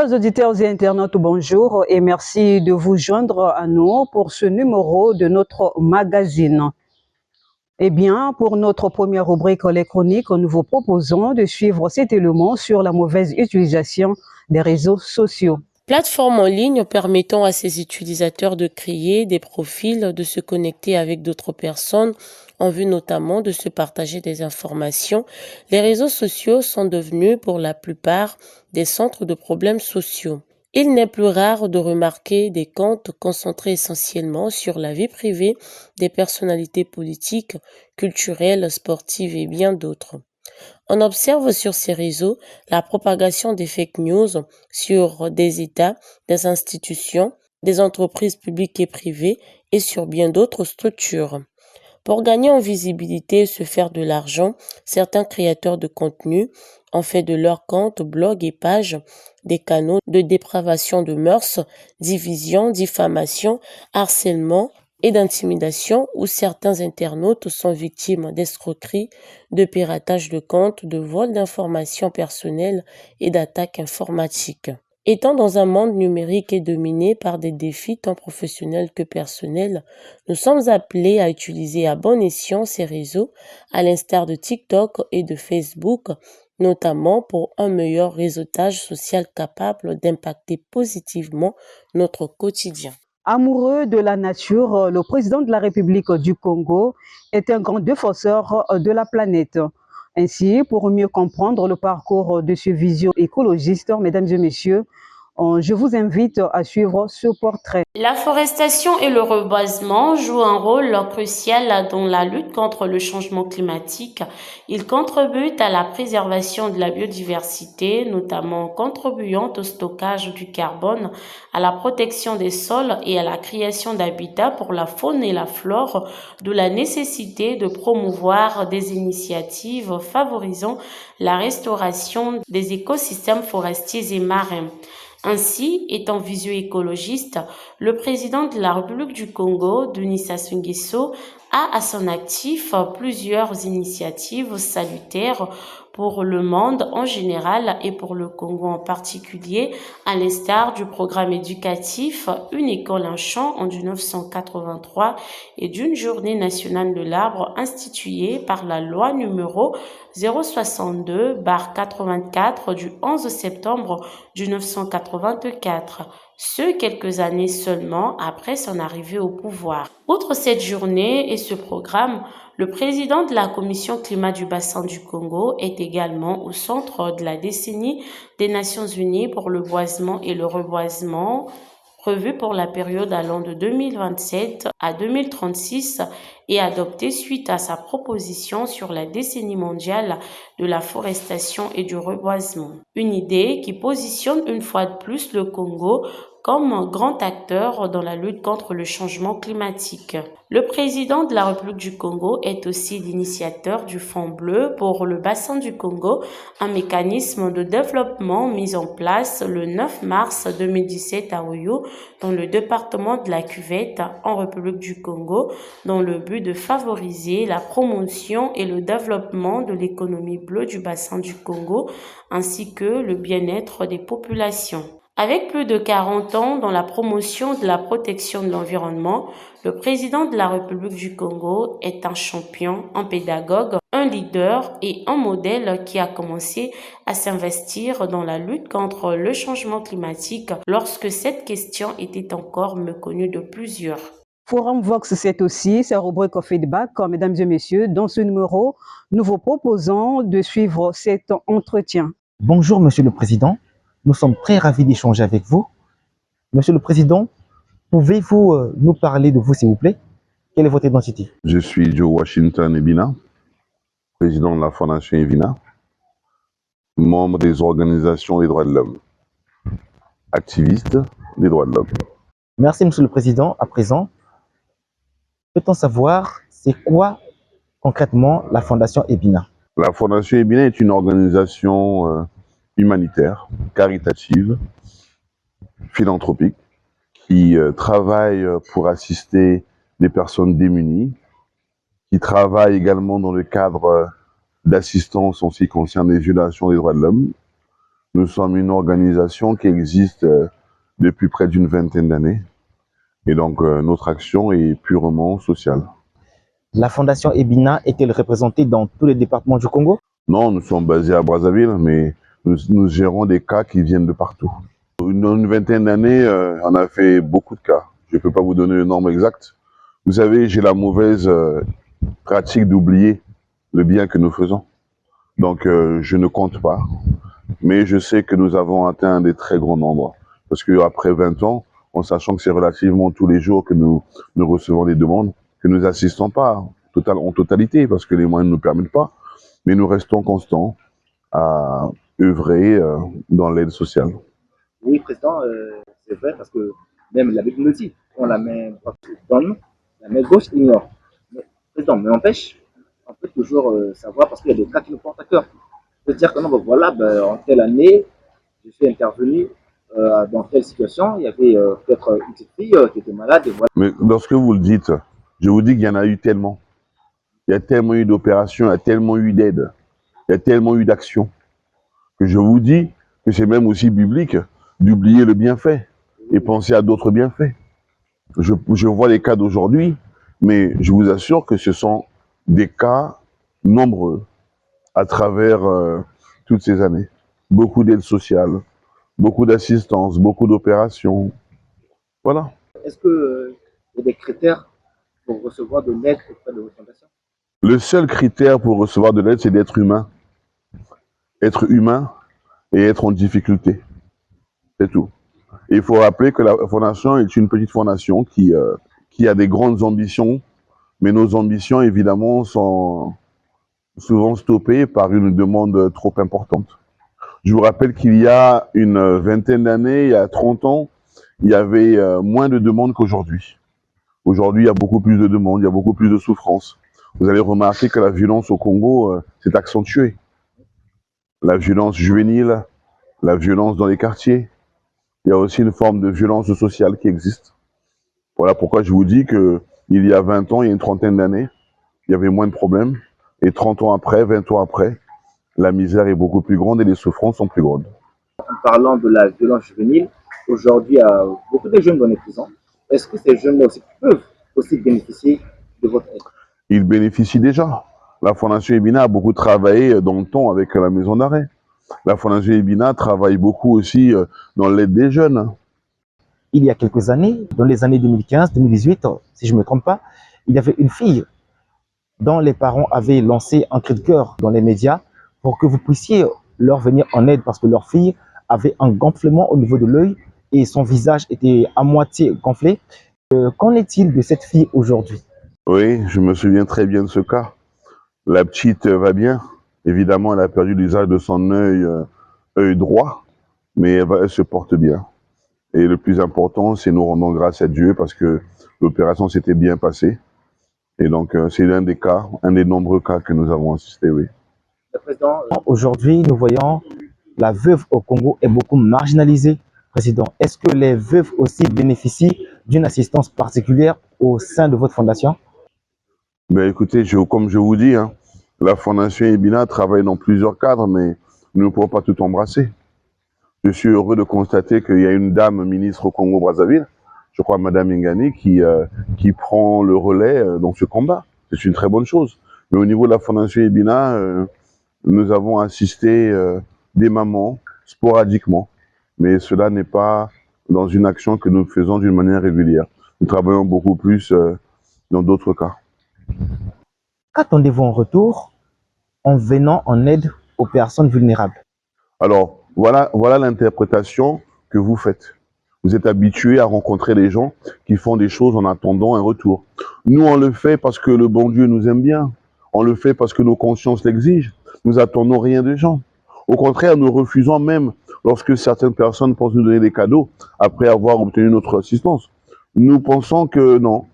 Chers auditeurs et internautes, bonjour et merci de vous joindre à nous pour ce numéro de notre magazine. Eh bien, pour notre première rubrique, les chroniques, nous vous proposons de suivre cet élément sur la mauvaise utilisation des réseaux sociaux. Plateforme en ligne permettant à ses utilisateurs de créer des profils, de se connecter avec d'autres personnes, en vue notamment de se partager des informations. Les réseaux sociaux sont devenus pour la plupart des centres de problèmes sociaux. Il n'est plus rare de remarquer des comptes concentrés essentiellement sur la vie privée des personnalités politiques, culturelles, sportives et bien d'autres. On observe sur ces réseaux la propagation des fake news sur des États, des institutions, des entreprises publiques et privées et sur bien d'autres structures. Pour gagner en visibilité et se faire de l'argent, certains créateurs de contenu ont fait de leurs comptes, blogs et pages des canaux de dépravation de mœurs, division, diffamation, harcèlement et d'intimidation où certains internautes sont victimes d'escroqueries, de piratage de comptes, de vol d'informations personnelles et d'attaques informatiques. Étant dans un monde numérique et dominé par des défis tant professionnels que personnels, nous sommes appelés à utiliser à bon escient ces réseaux, à l'instar de TikTok et de Facebook, notamment pour un meilleur réseautage social capable d'impacter positivement notre quotidien. Amoureux de la nature, le président de la République du Congo est un grand défenseur de la planète. Ainsi, pour mieux comprendre le parcours de ce visio écologiste, mesdames et messieurs, je vous invite à suivre ce portrait. La forestation et le reboisement jouent un rôle crucial dans la lutte contre le changement climatique. Ils contribuent à la préservation de la biodiversité, notamment en contribuant au stockage du carbone, à la protection des sols et à la création d'habitats pour la faune et la flore, d'où la nécessité de promouvoir des initiatives favorisant la restauration des écosystèmes forestiers et marins. Ainsi, étant visio-écologiste, le président de la République du Congo, Denis Sassou Nguesso, a à son actif plusieurs initiatives salutaires pour le monde en général et pour le Congo en particulier, à l'instar du programme éducatif Une école, un champ en 1983 et d'une journée nationale de l'arbre instituée par la loi numéro 062/84 du 11 septembre 1984, ce quelques années seulement après son arrivée au pouvoir. Outre cette journée et ce programme, le président de la Commission climat du bassin du Congo est également au centre de la décennie des Nations unies pour le boisement et le reboisement, prévu pour la période allant de 2027 à 2036 et adopté suite à sa proposition sur la décennie mondiale de la forestation et du reboisement. Une idée qui positionne une fois de plus le Congo comme un grand acteur dans la lutte contre le changement climatique. Le président de la République du Congo est aussi l'initiateur du Fonds bleu pour le bassin du Congo, un mécanisme de développement mis en place le 9 mars 2017 à Oyo, dans le département de la Cuvette, en République du Congo, dans le but de favoriser la promotion et le développement de l'économie bleue du bassin du Congo, ainsi que le bien-être des populations. Avec plus de 40 ans dans la promotion de la protection de l'environnement, le président de la République du Congo est un champion, un pédagogue, un leader et un modèle qui a commencé à s'investir dans la lutte contre le changement climatique lorsque cette question était encore méconnue de plusieurs. Forum Vox, c'est aussi sa rubrique feedback. Mesdames et messieurs, dans ce numéro, nous vous proposons de suivre cet entretien. Bonjour, Monsieur le Président. Nous sommes très ravis d'échanger avec vous. Monsieur le Président, pouvez-vous nous parler de vous, s'il vous plaît? Quelle est votre identité? Je suis Joe Washington Ebina, président de la Fondation Evina, membre des organisations des droits de l'homme, activiste des droits de l'homme. Merci, Monsieur le Président. À présent, peut-on savoir c'est quoi concrètement la Fondation Ebina? La Fondation Ebina est une organisation humanitaire, caritative, philanthropique, qui travaille pour assister des personnes démunies, qui travaille également dans le cadre d'assistance en ce qui concerne les violations des droits de l'homme, Nous sommes une organisation qui existe depuis près d'une vingtaine d'années. Et donc, notre action est purement sociale. La Fondation Ebina est-elle représentée dans tous les départements du Congo? Non, nous sommes basés à Brazzaville, mais nous gérons des cas qui viennent de partout. Dans une vingtaine d'années, on a fait beaucoup de cas. Je ne peux pas vous donner le nombre exact. Vous savez, j'ai la mauvaise pratique d'oublier le bien que nous faisons. Donc, je ne compte pas. Mais je sais que nous avons atteint des très grands nombres. Parce qu'après 20 ans, en sachant que c'est relativement tous les jours que nous recevons des demandes, que nous n'assistons pas en totalité, parce que les moyens ne nous permettent pas, mais nous restons constants à œuvrer dans l'aide sociale. Oui, Président, c'est vrai, parce que même la Bible nous dit, on la main droite donne, la main gauche ignore. Mais, Président, mais n'empêche, on peut toujours savoir, parce qu'il y a des cas qui nous portent à cœur. On peut dire que non, ben voilà, en telle année, je suis intervenu dans telle situation, il y avait peut-être une petite fille qui était malade, et voilà. Mais lorsque vous le dites, je vous dis qu'il y en a eu tellement. Il y a tellement eu d'opérations, il y a tellement eu d'aide, il y a tellement eu d'actions, que je vous dis que c'est même aussi biblique d'oublier le bienfait et penser à d'autres bienfaits. Je vois les cas d'aujourd'hui, mais je vous assure que ce sont des cas nombreux à travers toutes ces années. Beaucoup d'aide sociale, beaucoup d'assistance, beaucoup d'opérations. Voilà. Est-ce qu'il y a des critères pour recevoir de l'aide auprès de votre fondation? Le seul critère pour recevoir de l'aide, c'est d'être humain. Être humain et être en difficulté. C'est tout. Et il faut rappeler que la fondation est une petite fondation qui a des grandes ambitions, mais nos ambitions, évidemment, sont souvent stoppées par une demande trop importante. Je vous rappelle qu'il y a une vingtaine d'années, il y a 30 ans, il y avait moins de demandes qu'aujourd'hui. Aujourd'hui, il y a beaucoup plus de demandes, il y a beaucoup plus de souffrances. Vous allez remarquer que la violence au Congo s'est accentuée. La violence juvénile, la violence dans les quartiers. Il y a aussi une forme de violence sociale qui existe. Voilà pourquoi je vous dis que il y a 20 ans, il y a une trentaine d'années, il y avait moins de problèmes. Et 30 ans après, 20 ans après, la misère est beaucoup plus grande et les souffrances sont plus grandes. En parlant de la violence juvénile, aujourd'hui, il y a beaucoup de jeunes dans les prisons. Est-ce que ces jeunes-là aussi peuvent aussi bénéficier de votre aide? Ils bénéficient déjà. La Fondation Ebina a beaucoup travaillé dans le temps avec la maison d'arrêt. La Fondation Ebina travaille beaucoup aussi dans l'aide des jeunes. Il y a quelques années, dans les années 2015-2018, si je ne me trompe pas, il y avait une fille dont les parents avaient lancé un cri de cœur dans les médias pour que vous puissiez leur venir en aide parce que leur fille avait un gonflement au niveau de l'œil et son visage était à moitié gonflé. Qu'en est-il de cette fille aujourd'hui? Oui, je me souviens très bien de ce cas. La petite va bien. Évidemment, elle a perdu l'usage de son œil droit, mais elle se porte bien. Et le plus important, c'est nous rendons grâce à Dieu parce que l'opération s'était bien passée. Et donc, c'est l'un des cas, un des nombreux cas que nous avons assisté, oui. Le Président, Aujourd'hui, nous voyons la veuve au Congo est beaucoup marginalisée. Président, est-ce que les veuves aussi bénéficient d'une assistance particulière au sein de votre fondation? Mais écoutez, comme je vous dis, hein, la Fondation Ebina travaille dans plusieurs cadres, mais nous ne pouvons pas tout embrasser. Je suis heureux de constater qu'il y a une dame ministre au Congo-Brazzaville, je crois Madame Ngani, qui prend le relais dans ce combat. C'est une très bonne chose. Mais au niveau de la Fondation Ebina, nous avons assisté des mamans sporadiquement. Mais cela n'est pas dans une action que nous faisons d'une manière régulière. Nous travaillons beaucoup plus dans d'autres cas. Qu'attendez-vous en retour en venant en aide aux personnes vulnérables? Alors, voilà l'interprétation que vous faites. Vous êtes habitué à rencontrer des gens qui font des choses en attendant un retour. Nous, on le fait parce que le bon Dieu nous aime bien. On le fait parce que nos consciences l'exigent. Nous attendons rien des gens. Au contraire, nous refusons même lorsque certaines personnes pensent nous donner des cadeaux après avoir obtenu notre assistance. Nous pensons que non,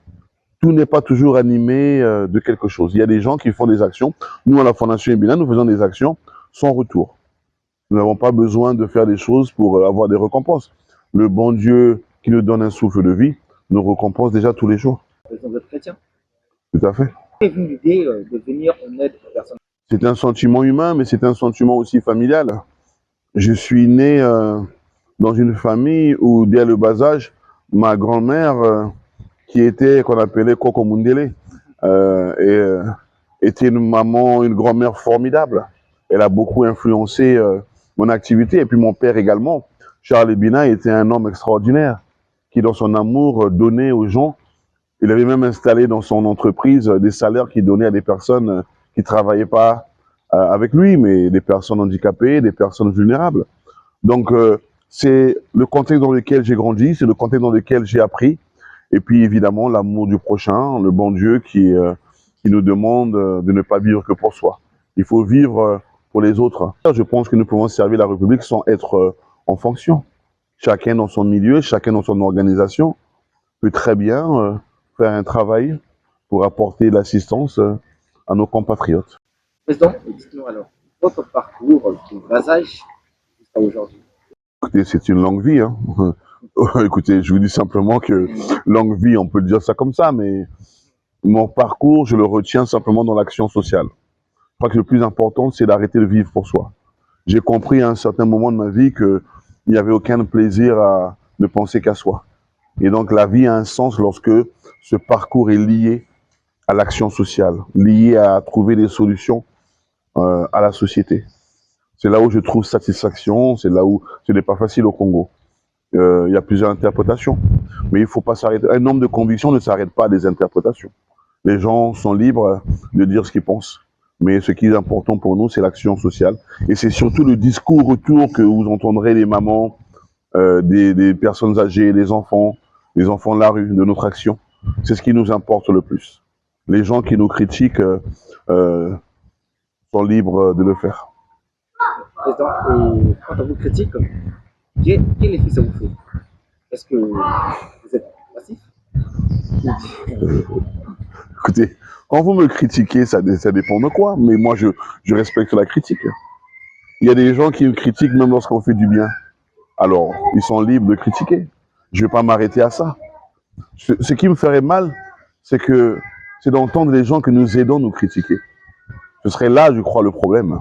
tout n'est pas toujours animé de quelque chose. Il y a des gens qui font des actions. Nous, à la Fondation Ebina, nous faisons des actions sans retour. Nous n'avons pas besoin de faire des choses pour avoir des récompenses. Le bon Dieu qui nous donne un souffle de vie nous récompense déjà tous les jours. vous êtes chrétien. Tout à fait. Est venue l'idée de venir en aide aux personnes? C'est un sentiment humain, mais c'est un sentiment aussi familial. je suis né dans une famille où, dès le bas âge, ma grand-mère, qui était, qu'on appelait Coco Mundele, était une maman, une grand-mère formidable. Elle a beaucoup influencé mon activité. Et puis mon père également, Charles Ebina, était un homme extraordinaire qui, dans son amour, donnait aux gens. Il avait même installé dans son entreprise des salaires qu'il donnait à des personnes qui ne travaillaient pas avec lui, mais des personnes handicapées, des personnes vulnérables. Donc, c'est le contexte dans lequel j'ai grandi, c'est le contexte dans lequel j'ai appris. Et puis, évidemment, l'amour du prochain, le bon Dieu qui nous demande de ne pas vivre que pour soi. Il faut vivre pour les autres. Je pense que nous pouvons servir la République sans être en fonction. Chacun dans son milieu, chacun dans son organisation peut très bien faire un travail pour apporter l'assistance à nos compatriotes. Président, dites-nous alors, votre parcours du bas âge jusqu'à aujourd'hui. Écoutez, c'est une longue vie. Hein. Écoutez, je vous dis simplement que longue vie, on peut dire ça comme ça, mais mon parcours, je le retiens simplement dans l'action sociale. Je crois que le plus important, c'est d'arrêter de vivre pour soi. J'ai compris à un certain moment de ma vie qu'il n'y avait aucun plaisir à ne penser qu'à soi. Et donc la vie a un sens lorsque ce parcours est lié à l'action sociale, lié à trouver des solutions à la société. C'est là où je trouve satisfaction, c'est là où ce n'est pas facile au Congo. Il y a plusieurs interprétations, mais il ne faut pas s'arrêter. Un homme de conviction ne s'arrête pas à des interprétations. Les gens sont libres de dire ce qu'ils pensent. Mais ce qui est important pour nous, c'est l'action sociale. Et c'est surtout le discours autour que vous entendrez les mamans, des personnes âgées, les enfants de la rue, de notre action. C'est ce qui nous importe le plus. Les gens qui nous critiquent sont libres de le faire. Président, et quand on vous critique, quel effet ça vous fait? Est-ce que vous êtes passif? Écoutez, quand vous me critiquez, ça dépend de quoi, mais moi je respecte la critique. Il y a des gens qui me critiquent même lorsqu'on fait du bien. Alors, ils sont libres de critiquer. Je ne vais pas m'arrêter à ça. Ce qui me ferait mal, c'est d'entendre les gens que nous aidons nous critiquer. Ce serait là, je crois, le problème.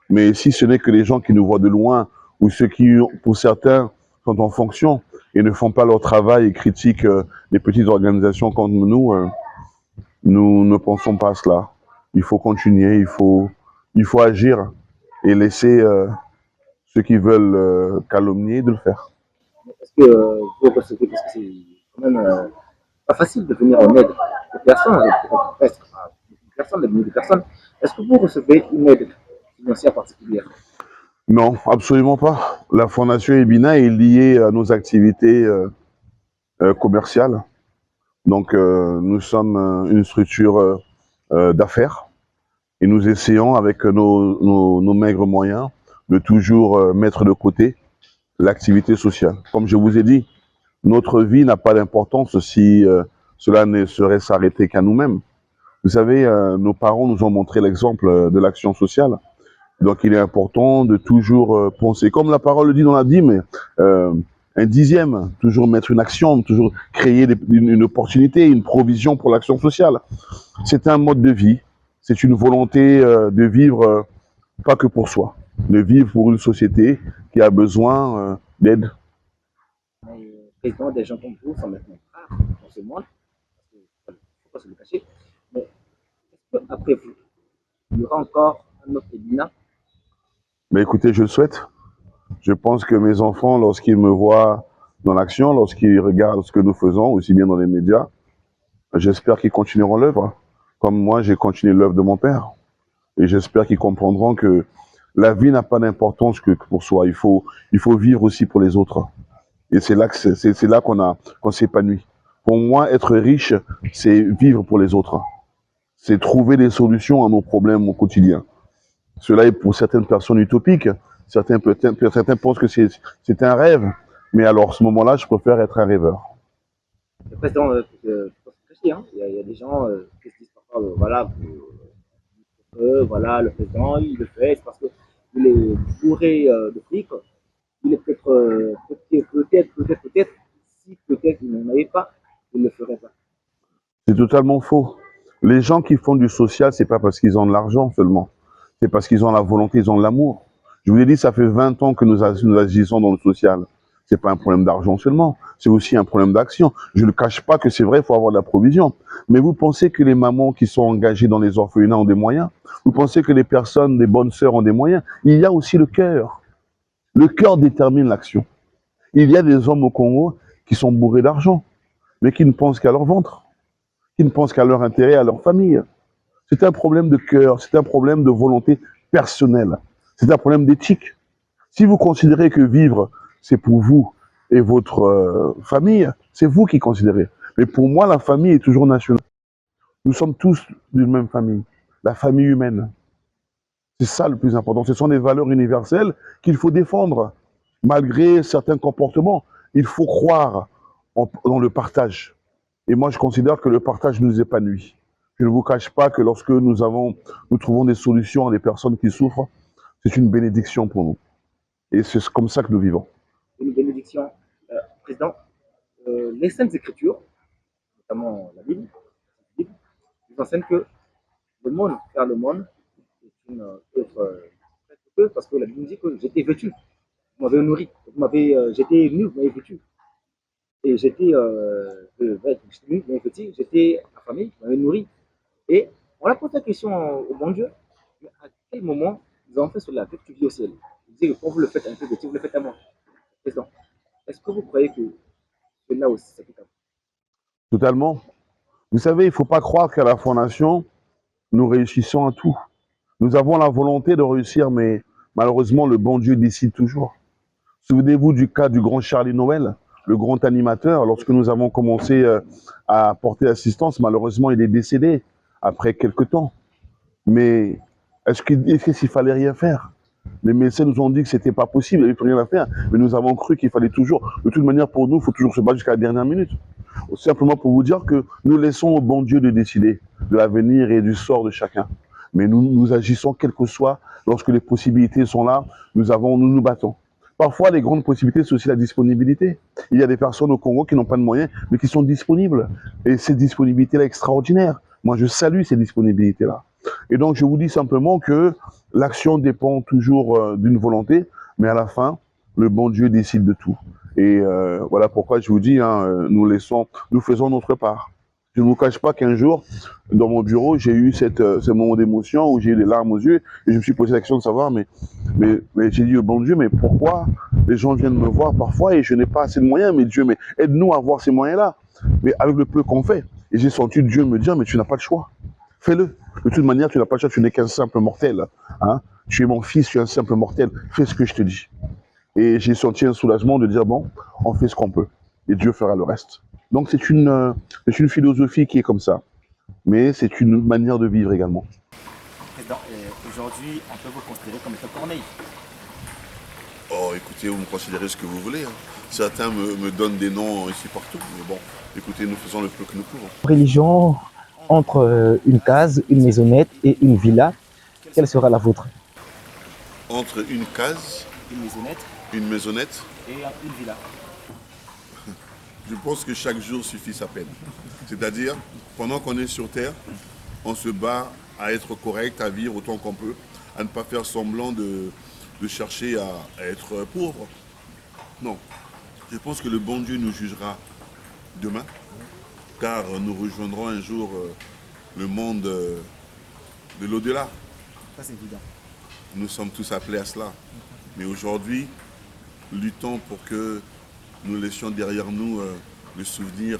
Mais si ce n'est que les gens qui nous voient de loin, ou ceux qui, pour certains, sont en fonction et ne font pas leur travail et critiquent les petites organisations comme nous, nous ne pensons pas à cela. Il faut continuer, il faut agir et laisser ceux qui veulent calomnier de le faire. Est-ce que vous recevez, parce que c'est quand même pas facile de venir en aide aux personnes, presque à des milliers de personnes, est-ce que vous recevez une aide financière particulière? Non, absolument pas. La Fondation Ebina est liée à nos activités commerciales. Donc, nous sommes une structure d'affaires et nous essayons, avec nos maigres moyens, de toujours mettre de côté l'activité sociale. Comme je vous ai dit, notre vie n'a pas d'importance si cela ne serait s'arrêter qu'à nous-mêmes. Vous savez, nos parents nous ont montré l'exemple de l'action sociale. Donc, il est important de toujours penser, comme la parole le dit dans la dîme, un dixième, toujours mettre une action, toujours créer une opportunité, une provision pour l'action sociale. C'est un mode de vie, c'est une volonté de vivre pas que pour soi, de vivre pour une société qui a besoin d'aide. Président, des gens comme vous sont maintenant rares dans ce monde, il ne faut pas se le cacher. Mais est-ce qu'après vous, il y aura encore un autre Ebina? Mais écoutez, je le souhaite. Je pense que mes enfants, lorsqu'ils me voient dans l'action, lorsqu'ils regardent ce que nous faisons, aussi bien dans les médias, j'espère qu'ils continueront l'œuvre. Comme moi, j'ai continué l'œuvre de mon père. Et j'espère qu'ils comprendront que la vie n'a pas d'importance que pour soi. Il faut vivre aussi pour les autres. Et c'est là qu'on s'épanouit. Pour moi, être riche, c'est vivre pour les autres. C'est trouver des solutions à nos problèmes au quotidien. Cela est pour certaines personnes utopique. Certains pensent que c'est un rêve. Mais alors, à ce moment-là, je préfère être un rêveur. Le président, hein, il y a des gens qui se disent parfois, voilà, voilà, le président, il le fait, c'est parce qu'il est bourré de fric. Il est peut-être, si peut-être il n'en avait pas, il ne le ferait pas. C'est totalement faux. Les gens qui font du social, c'est pas parce qu'ils ont de l'argent seulement. C'est parce qu'ils ont la volonté, ils ont de l'amour. Je vous l'ai dit, ça fait 20 ans que nous agissons dans le social. C'est pas un problème d'argent seulement, c'est aussi un problème d'action. Je ne cache pas que c'est vrai, il faut avoir de la provision. Mais vous pensez que les mamans qui sont engagées dans les orphelinats ont des moyens? Vous pensez que les personnes, les bonnes sœurs ont des moyens? Il y a aussi le cœur. Le cœur détermine l'action. Il y a des hommes au Congo qui sont bourrés d'argent, mais qui ne pensent qu'à leur ventre, qui ne pensent qu'à leur intérêt, à leur famille. C'est un problème de cœur, c'est un problème de volonté personnelle, c'est un problème d'éthique. Si vous considérez que vivre, c'est pour vous et votre famille, c'est vous qui considérez. Mais pour moi, la famille est toujours nationale. Nous sommes tous d'une même famille, la famille humaine. C'est ça le plus important. Ce sont des valeurs universelles qu'il faut défendre. Malgré certains comportements, il faut croire dans le partage. Et moi, je considère que le partage nous épanouit. Je ne vous cache pas que lorsque nous trouvons des solutions à des personnes qui souffrent, c'est une bénédiction pour nous. Et c'est comme ça que nous vivons. Une bénédiction. Président, les Saintes Écritures, notamment la Bible, nous enseignent que le monde, faire le monde, est une œuvre parce que la Bible dit que j'étais vêtu, vous m'avez nourri, j'étais nu, vous m'avez vêtu. Et j'étais nu, vous m'avez vêtu, j'étais affamé, vous m'avez nourri. Et on a posé la question au bon Dieu, mais à quel moment nous avons fait cela? Dès que tu vis au ciel. Il dit que quand vous le faites à un peu petit, vous le faites à moi. Président, est-ce que vous croyez que cela aussi s'applique à vous? Totalement. Vous savez, il ne faut pas croire qu'à la fondation, nous réussissons à tout. Nous avons la volonté de réussir, mais malheureusement, le bon Dieu décide toujours. Souvenez-vous du cas du grand Charlie Noël, le grand animateur. Lorsque nous avons commencé à porter assistance, malheureusement, il est décédé après quelques temps. Mais est-ce qu'il fallait rien faire? Les médecins nous ont dit que c'était pas possible, il n'y avait plus rien à faire. Mais nous avons cru qu'il fallait toujours, de toute manière, pour nous, il faut toujours se battre jusqu'à la dernière minute. Simplement pour vous dire que nous laissons au bon Dieu de décider de l'avenir et du sort de chacun. Mais nous agissons quel que soit, lorsque les possibilités sont là, nous nous battons. Parfois, les grandes possibilités, c'est aussi la disponibilité. Il y a des personnes au Congo qui n'ont pas de moyens, mais qui sont disponibles. Et cette disponibilité-là est extraordinaire. Moi, je salue ces disponibilités-là. Et donc, je vous dis simplement que l'action dépend toujours d'une volonté, mais à la fin, le bon Dieu décide de tout. Et voilà pourquoi je vous dis, nous faisons notre part. Je ne vous cache pas qu'un jour, dans mon bureau, j'ai eu ce moment d'émotion où j'ai eu des larmes aux yeux et je me suis posé la question de savoir, mais j'ai dit au bon Dieu, mais pourquoi les gens viennent me voir parfois et je n'ai pas assez de moyens, mais Dieu, mais aide-nous à avoir ces moyens-là. Mais avec le peu qu'on fait. Et j'ai senti Dieu me dire, mais tu n'as pas le choix. Fais-le. De toute manière, tu n'as pas le choix, tu n'es qu'un simple mortel. Hein? Tu es mon fils, tu es un simple mortel. Fais ce que je te dis. Et j'ai senti un soulagement de dire, bon, on fait ce qu'on peut. Et Dieu fera le reste. Donc c'est une philosophie qui est comme ça. Mais c'est une manière de vivre également. Président, aujourd'hui, on peut vous considérer comme étant Corneille. Oh, écoutez, vous me considérez ce que vous voulez. Hein. Certains me donnent des noms ici partout. Mais bon, écoutez, nous faisons le peu que nous pouvons. Religion, entre une case, une maisonnette et une villa, quelle sera la vôtre? Entre une case, une maisonnette et une villa. Je pense que chaque jour suffit sa peine. C'est-à-dire, pendant qu'on est sur Terre, on se bat à être correct, à vivre autant qu'on peut, à ne pas faire semblant de chercher à être pauvre. Non. Je pense que le bon Dieu nous jugera demain, car nous rejoindrons un jour le monde de l'au-delà. Ça, c'est évident. Nous sommes tous appelés à cela. Mais aujourd'hui, luttons pour que nous laissions derrière nous le souvenir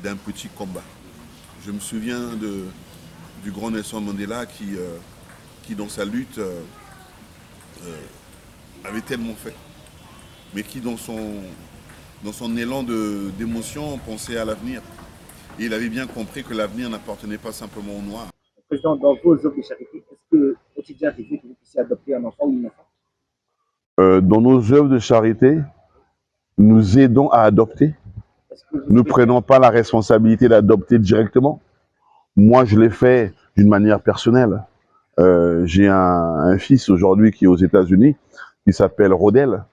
d'un petit combat. Je me souviens du grand Nelson Mandela qui dans sa lutte, avait tellement fait, mais qui dans son élan d'émotion pensait à l'avenir. Et il avait bien compris que l'avenir n'appartenait pas simplement aux Noirs. Président, dans vos œuvres de charité, est-il arrivé que vous puissiez adopter un enfant ou une enfant? Dans nos œuvres de charité, nous aidons à adopter. Nous ne prenons pas la responsabilité d'adopter directement. Moi, je l'ai fait d'une manière personnelle. J'ai un fils aujourd'hui qui est aux États-Unis, qui s'appelle Rodel.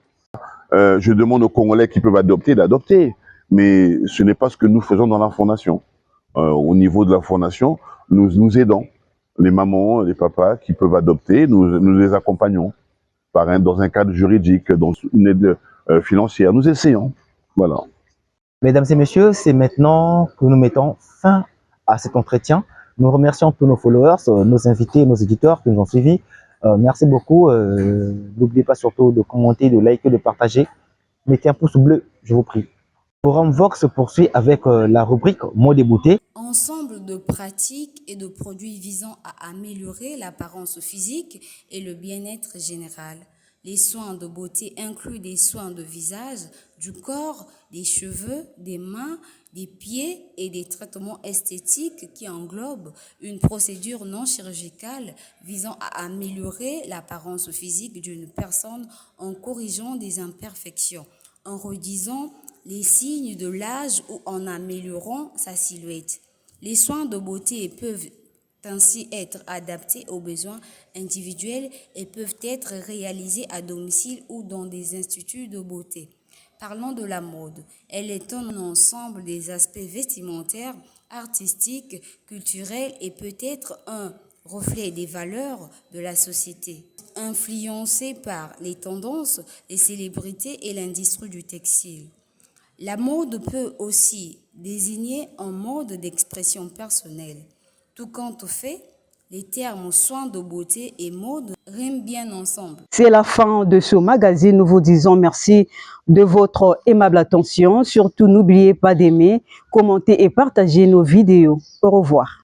Je demande aux Congolais qui peuvent adopter d'adopter, mais ce n'est pas ce que nous faisons dans la fondation. Au niveau de la fondation, nous aidons les mamans, les papas qui peuvent adopter, nous les accompagnons. dans un cadre juridique, dans une aide financière. Nous essayons. Voilà. Mesdames et messieurs, c'est maintenant que nous mettons fin à cet entretien. Nous remercions tous nos followers, nos invités, nos éditeurs qui nous ont suivis. Merci beaucoup. N'oubliez pas surtout de commenter, de liker, de partager. Mettez un pouce bleu, je vous prie. Forum Vox se poursuit avec la rubrique Mots des beautés. Ensemble de pratiques et de produits visant à améliorer l'apparence physique et le bien-être général. Les soins de beauté incluent des soins de visage, du corps, des cheveux, des mains, des pieds et des traitements esthétiques qui englobent une procédure non chirurgicale visant à améliorer l'apparence physique d'une personne en corrigeant des imperfections, en réduisant les signes de l'âge ou en améliorant sa silhouette. Les soins de beauté peuvent ainsi être adaptés aux besoins individuels et peuvent être réalisés à domicile ou dans des instituts de beauté. Parlons de la mode. Elle est un ensemble des aspects vestimentaires, artistiques, culturels et peut être un reflet des valeurs de la société, influencé par les tendances, les célébrités et l'industrie du textile. La mode peut aussi désigner un mode d'expression personnelle. Tout compte fait, les termes soins de beauté et mode riment bien ensemble. C'est la fin de ce magazine. Nous vous disons merci de votre aimable attention. Surtout, n'oubliez pas d'aimer, commenter et partager nos vidéos. Au revoir.